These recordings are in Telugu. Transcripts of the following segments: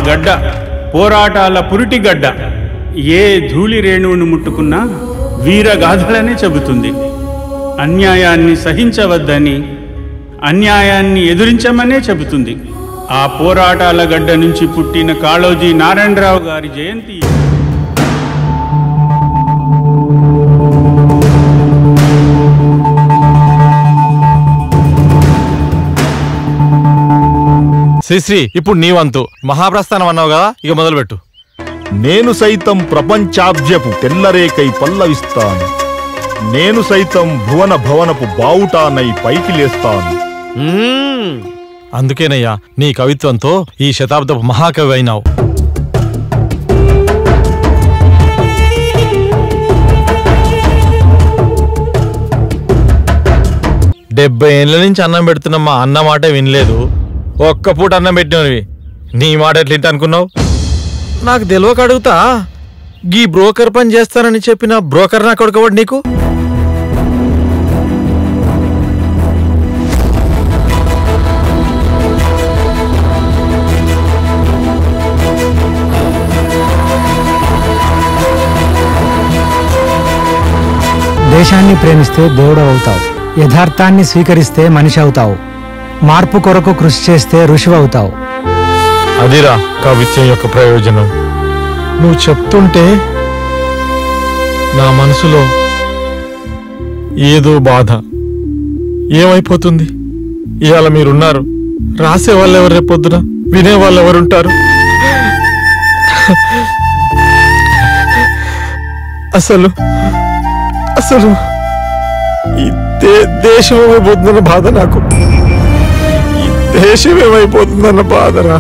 గడ్డ పోరాటాల పురిటిగడ్డ. ఏ ధూళి రేణువును ముట్టుకున్నా వీరగాథలనే చెబుతుంది. అన్యాయాన్ని సహించవద్దని, అన్యాయాన్ని ఎదురించమనే చెబుతుంది. ఆ పోరాటాల గడ్డ నుంచి పుట్టిన కాళోజీ నారాయణరావు గారి జయంతి. శ్రీశ్రీ, ఇప్పుడు నీ వంతు. మహాప్రస్థానం అన్నావు కదా, ఇక మొదలుపెట్టు. నేను సైతం ప్రపంచాబ్జపు తెల్లరేకై పల్లవిస్తాను. నేను సైతం భువన భవనపు బావుటానై పైకి లేస్తాను. అందుకేనయ్యా నీ కవిత్వంతో ఈ శతాబ్దపు మహాకవి అయినావు. డెబ్బై ఏళ్ళ నుంచి అన్నం పెడుతున్నా మా అన్న మాటే వినలేదు. ఒక్క పూట అన్నం పెట్టినవి నీ మాట ఎట్లింట అనుకున్నావు? నాకు తెలియక అడుగుతా, గీ బ్రోకర్ పని చేస్తానని చెప్పిన బ్రోకర్ నా కొడుకవాడు నీకు? దేశాన్ని ప్రేమిస్తే దేవుడు అవుతావు, యథార్థాన్ని స్వీకరిస్తే మనిషి అవుతావు, మార్పు కొరకు కృషి చేస్తే ఋషి అవుతావు. అదిరా కవిత్వం యొక్క ప్రయోజనం. నువ్వు చెప్తుంటే నా మనసులో ఏదో బాధ. ఏమైపోతుంది? ఇవాళ మీరున్నారు, రాసే వాళ్ళు ఎవరు, రేపొద్దున వినేవాళ్ళు ఎవరుంటారు? అసలు అసలు ఈ దేశం ఏమైపోతుందన్న బాధ నాకు. ఈ దేశం ఏమైపోతుందన్న బాధరా.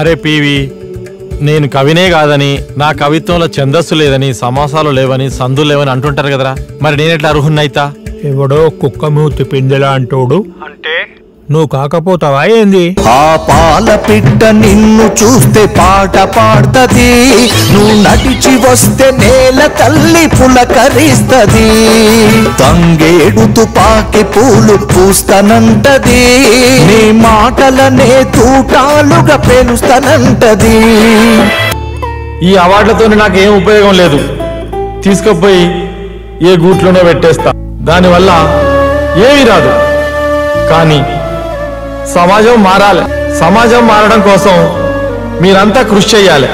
అరే పీవి, నేను కవినే కాదని, నా కవిత్వంలో ఛందస్సు లేదని, సమాసాలు లేవని, సందులు లేవని అంటుంటారు కదరా. మరి నేనెట్లా అర్హున్నైతా? ఎవడో కుక్క మూతి పిందెలా అంటోడు అంటే నువ్వు కాకపోతావా ఏంది? ఆ పాల పిట్ట నిన్ను చూస్తే పాట పాడుతది, నువ్వు నడిచి వస్తే నేల తల్లి పులకరిస్తది, తంగేడు తుపాకి పూలు పూస్తానంటది, నీ మాటలనే తూటాలుగా పేలుస్తానంటది. ఈ అవార్డులతో నాకేం ఉపయోగం లేదు. తీసుకుపోయి ఏ గూట్లోనే పెట్టేస్తా. దానివల్ల ఏమీ రాదు. కానీ సమాజం మారాలి. సమాజం మారడం కోసం మీరంతా కృషి చెయ్యాలి.